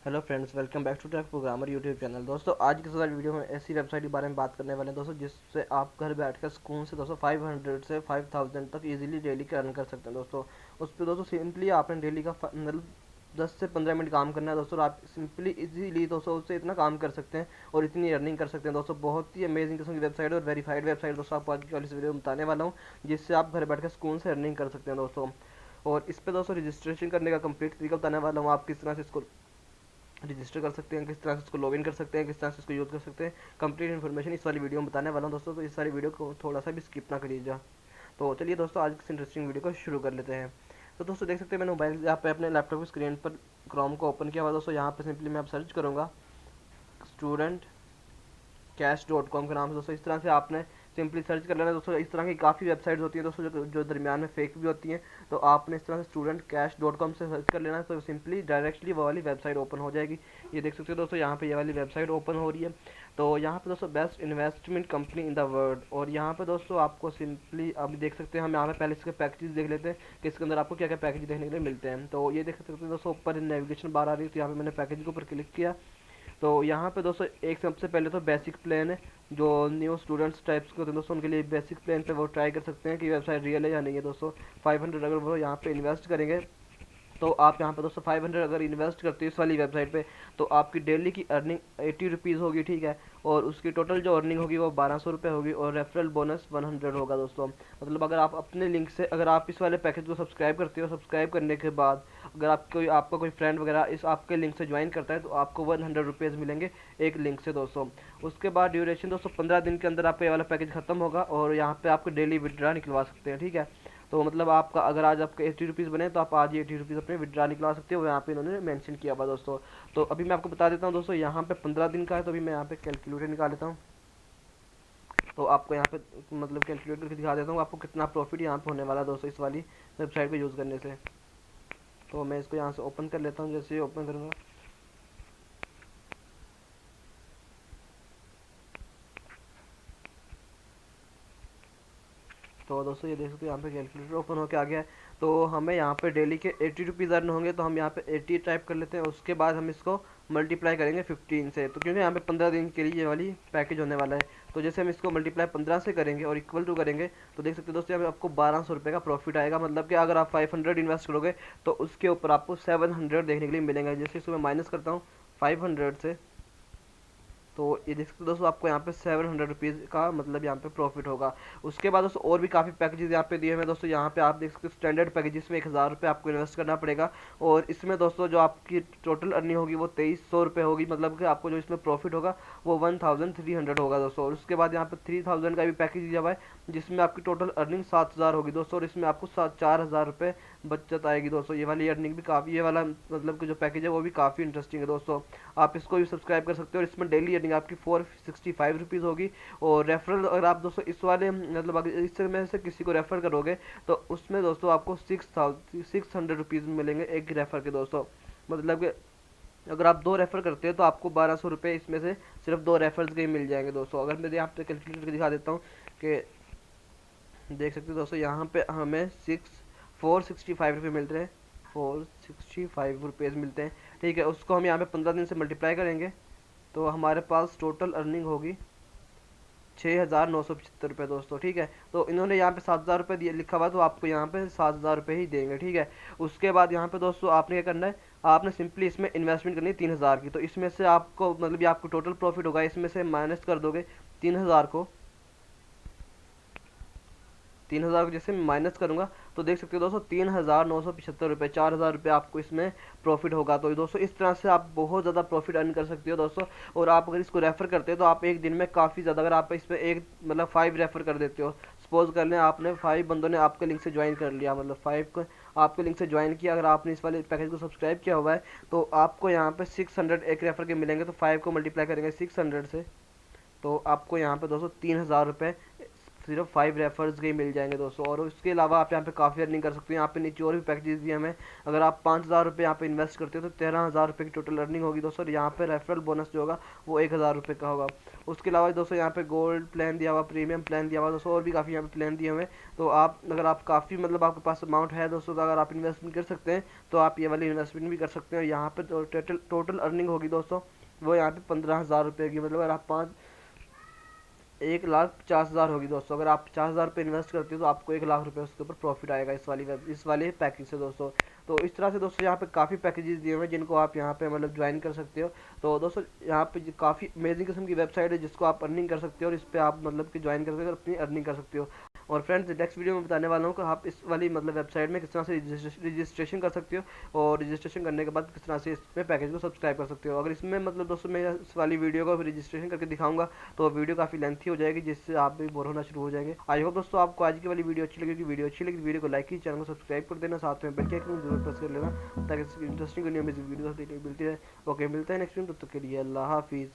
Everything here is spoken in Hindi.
Hello friends, welcome back to Track Programmer YouTube channel. दोस्तों आज की इस वाली वीडियो में ऐसी वेबसाइट के बारे में बात करने वाले हैं दोस्तों, जिससे आप घर बैठ कर सुकून से दोस्तों 500 से 5000 तक इजीली डेली का अर्न कर सकते हैं दोस्तों। उस पर दोस्तों सिंपली आपने डेली का मतलब 10 से 15 मिनट काम करना है दोस्तों, और आप सिंपली इजीली दोस्तों उससे इतना काम कर सकते हैं और इतनी अर्निंग कर सकते हैं दोस्तों। बहुत ही अमेजिंग किस्म की वेबसाइट और वेरीफाइड वेबसाइट दोस्तों आपको आज की वाली इस वीडियो में बताने वाला हूँ, जिससे आप घर बैठ कर सुकून से अर्निंग कर सकते हैं दोस्तों। और इस पर दोस्तों रजिस्ट्रेशन करने का कंप्लीट तरीका बताने वाला हूँ, आप किस तरह से इसको रजिस्टर कर सकते हैं, किस तरह से इसको लॉगिन कर सकते हैं, किस तरह से इसको यूज़ कर सकते हैं। कंप्लीट इन्फॉर्मेशन इस वाली वीडियो में बताने वाला हूँ दोस्तों, तो इस सारी वीडियो को थोड़ा सा भी स्किप ना करिएगा। तो चलिए दोस्तों आज इस इंटरेस्टिंग वीडियो को शुरू कर लेते हैं। तो दोस्तों देख सकते हैं मैंने मोबाइल यहाँ पे अपने लैपटॉप की स्क्रीन पर क्रोम को ओपन किया हुआ दोस्तों। यहाँ पे सिंपली मैं अब सर्च करूँगा स्टूडेंट cash.com के नाम से दोस्तों। इस तरह से आपने सिंपली सर्च कर लेना दोस्तों। इस तरह की काफ़ी वेबसाइट्स होती हैं दोस्तों जो दरमियान में फेक भी होती हैं, तो आपने इस तरह से स्टूडेंट cash.com से सर्च कर लेना है, तो सिंपली डायरेक्टली वो वाली वेबसाइट ओपन हो जाएगी। ये देख सकते हो दोस्तों, यहाँ पे ये वाली वेबसाइट ओपन हो रही है। तो यहाँ पे दोस्तों best investment company in the world, और यहाँ पे दोस्तों आपको सिंपली आप देख सकते हैं, हम यहाँ पे पहले इसके पैकेजेस देख लेते हैं कि इसके अंदर आपको क्या क्या पैकेज देखने के लिए मिलते हैं। तो ये देख सकते हैं दोस्तों, ऊपर नेविगेशन बार आ रही है, तो यहाँ पे मैंने पैकेज के ऊपर क्लिक किया। तो यहाँ पे दोस्तों एक सबसे पहले तो बेसिक प्लान है, जो न्यू स्टूडेंट्स टाइप्स के होते हैं दोस्तों, उनके लिए बेसिक प्लान पे वो ट्राई कर सकते हैं कि वेबसाइट रियल है या नहीं है दोस्तों। 500 अगर वो यहाँ पे इन्वेस्ट करेंगे, तो आप यहाँ पे दोस्तों 500 अगर इन्वेस्ट करते हो इस वाली वेबसाइट पे, तो आपकी डेली की अर्निंग 80 रुपीज़ होगी, ठीक है। और उसकी टोटल जो अर्निंग होगी वो 1200 रुपये होगी, और रेफरल बोनस 100 होगा दोस्तों। मतलब अगर आप अपने लिंक से अगर आप इस वाले पैकेज को सब्सक्राइब करते हो, सब्सक्राइब करने के बाद अगर आपका कोई फ्रेंड वगैरह इस आपके लिंक से ज्वाइन करता है, तो आपको 100 रुपीज़ मिलेंगे एक लिंक से दोस्तों। उसके बाद ड्यूरेशन दोस्तों 15 दिन के अंदर आपका ये वाला पैकेज खत्म होगा, और यहाँ पे आपको डेली विड्रा निकलवा सकते हैं, ठीक है। तो मतलब आपका अगर आज आपके 80 रुपीज़ बने, तो आप आज ही 80 रुपीज़ अपने विड्रा निकलवा सकते हो, यहाँ पे इन्होंने मेंशन किया हुआ दोस्तों। तो अभी मैं आपको बता देता हूँ दोस्तों, यहाँ पे 15 दिन का है, तो अभी मैं यहाँ पे कैलकुलेटर निकाल लेता हूँ। तो आपको यहाँ पे मतलब कैलकुलेट करके दिखा देता हूँ आपको कितना प्रॉफिट यहाँ पे होने वाला है दोस्तों इस वाली वेबसाइट को यूज़ करने से। तो मैं इसको यहाँ से ओपन कर लेता हूँ। जैसे ही ओपन करूँगा, तो दोस्तों ये देख सकते हो यहाँ पे कैलकुलेटर ओपन होकर आ गया है। तो हमें यहाँ पे डेली के 80 रुपीज़ अर्न होंगे, तो हम यहाँ पे 80 टाइप कर लेते हैं। उसके बाद हम इसको मल्टीप्लाई करेंगे 15 से, तो क्योंकि यहाँ पे 15 दिन के लिए ये वाली पैकेज होने वाला है। तो जैसे हम इसको मल्टीप्लाई 15 से करेंगे और इक्वल टू करेंगे, तो देख सकते हो दोस्तों यहाँ पे आपको 1200 रुपये का प्रॉफिट आएगा। मतलब कि अगर आप 500 इन्वेस्ट करोगे, तो उसके ऊपर आपको 700 देखने के लिए मिलेंगे। जैसे इसको मैं माइनस करता हूँ 500 से, तो ये देख सकते हो दोस्तों आपको यहाँ पे 700 रुपीज़ का मतलब यहाँ पे प्रॉफिट होगा। उसके बाद दोस्तों और भी काफ़ी पैकेजेस यहाँ पे दिए हुए हैं दोस्तों। यहाँ पे आप देख सकते हो स्टैंडर्ड पैकेज, जिसमें 1000 रुपये आपको इन्वेस्ट करना पड़ेगा, और इसमें दोस्तों जो आपकी टोटल अर्निंग होगी वो 2300 रुपये होगी। मतलब कि आपको जो इसमें प्रॉफिट होगा वो 1300 होगा दोस्तों। और उसके बाद यहाँ पे 3000 का भी पैकेज दिया हुआ है, जिसमें आपकी टोटल अर्निंग 7000 होगी दोस्तों, और इसमें आपको 4000 रुपये बचत आएगी दोस्तों। ये वाली अर्निंग भी काफ़ी, ये वाला मतलब कि जो पैकेज है वो भी काफ़ी इंटरेस्टिंग है दोस्तों। आप इसको भी सब्सक्राइब कर सकते हो, और इसमें डेली अर्निंग आपकी 465 रुपीज़ होगी। और रेफरल अगर आप दोस्तों इस वाले मतलब अगर इसमें से किसी को रेफ़र करोगे, तो उसमें दोस्तों आपको 600 रुपीज़ मिलेंगे एक रेफ़र के दोस्तों। मतलब कि अगर आप 2 रेफ़र करते हैं, तो आपको 1200 रुपये इसमें से सिर्फ 2 रेफर्स के ही मिल जाएंगे दोस्तों। अगर मैं यहाँ पे कैलकुलेट करके दिखा देता हूँ कि देख सकते हो दोस्तों, यहाँ पे हमें 465 रुपये मिल रहे हैं, 465 रुपीज़ मिलते हैं, ठीक है। उसको हम यहाँ पे 15 दिन से मल्टीप्लाई करेंगे, तो हमारे पास टोटल अर्निंग होगी 6,975 रुपये दोस्तों, ठीक है। तो इन्होंने यहाँ पे 7,000 रुपये दिए लिखा हुआ, तो आपको यहाँ पे 7,000 रुपये ही देंगे, ठीक है। उसके बाद यहाँ पे दोस्तों आपने क्या करना है, आपने सिंपली इसमें इन्वेस्टमेंट करनी है 3,000 की। तो इसमें से आपको मतलब ये आपको टोटल प्रॉफिट होगा, इसमें से माइनस कर दोगे 3,000 को। 3,000 को जैसे मैं माइनस करूंगा, तो देख सकते हो दोस्तों 3,975 रुपये, 4,000 रुपये आपको इसमें प्रॉफिट होगा। तो दोस्तों इस तरह से आप बहुत ज़्यादा प्रॉफिट अर्न कर सकते हो दोस्तों। और आप अगर इसको रेफ़र करते हो, तो आप एक दिन में काफ़ी ज़्यादा, अगर आप इस पर एक मतलब 5 रेफ़र कर देते हो, सपोज कर लें आपने 5 बंदों ने आपके लिंक से ज्वाइन कर लिया, मतलब 5 को आपके लिंक से ज्वाइन किया, अगर आपने इस वाले पैकेज को सब्सक्राइब किया हुआ है, तो आपको यहाँ पे 600 एक रेफ़र के मिलेंगे। तो 5 को मल्टीप्लाई करेंगे 600 से, तो आपको यहाँ पे दोस्तों 3,000 रुपये सिर्फ 5 रेफर्स के ही मिल जाएंगे दोस्तों। और उसके अलावा आप यहाँ पे काफ़ी अर्निंग कर सकते हो। यहाँ पे नीचे और भी पैकेजेस दिए हमें। अगर आप 5,000 रुपये यहाँ पे इन्वेस्ट करते हो तो 13,000 रुपये की टोटल अर्निंग होगी दोस्तों। और यहाँ पे रेफरल बोनस जो होगा वो 1,000 रुपये का होगा। उसके अलावा दोस्तों यहाँ पे गोल्ड प्लान दिया हुआ, प्रीमियम प्लान दिया हुआ दोस्तों, और भी काफ़ी यहाँ पे प्लान दिए हुए हैं। तो आप अगर आप काफ़ी मतलब आपके पास अमाउंट है दोस्तों, तो अगर आप इन्वेस्टमेंट कर सकते हैं तो आप ये वाली इन्वेस्टमेंट भी कर सकते हैं। यहाँ पे टोटल अर्निंग होगी दोस्तों वो यहाँ पे 15,000 रुपये की, मतलब अगर आप 1,50,000 होगी दोस्तों। अगर आप 50,000 रुपये इन्वेस्ट करते हो तो आपको 1,00,000 रुपये उसके ऊपर प्रॉफिट आएगा इस वाले पैकेज से दोस्तों। तो इस तरह से दोस्तों यहाँ पे काफ़ी पैकेजेस दिए हुए हैं जिनको आप यहाँ पे मतलब ज्वाइन कर सकते हो। तो दोस्तों यहाँ पे काफ़ी अमेजिंग किस्म की वेबसाइट है जिसको आप अर्निंग कर सकते हो, और इस पर आप मतलब कि ज्वाइन कर सकते हो और अपनी अर्निंग कर सकते हो। और फ्रेंड्स नेक्स्ट वीडियो में बताने वाला हूँ कि आप इस वाली मतलब वेबसाइट में किस तरह से रजिस्ट्रेशन कर सकते हो, और रजिस्ट्रेशन करने के बाद किस तरह से इसमें पैकेज को सब्सक्राइब कर सकते हो। अगर इसमें मतलब दोस्तों मैं इस वाली वीडियो को रजिस्ट्रेशन करके दिखाऊंगा तो वीडियो काफ़ी लेंथी हो जाएगी, जिससे आप भी बोर होना शुरू हो जाएंगे। आई होप दोस्तों आपको आज की वाली वीडियो अच्छी लगेगी। वीडियो को लाइक कीजिए, चैनल को सब्सक्राइब कर देना, साथ में बेल के आइकन जरूर प्रेस कर लेना ताकि इंटरेस्टिंग वीडियो मिलती रहे। ओके, मिलते हैं नेक्स्ट वीडियो, तब तक के लिए अल्लाह हाफिज़।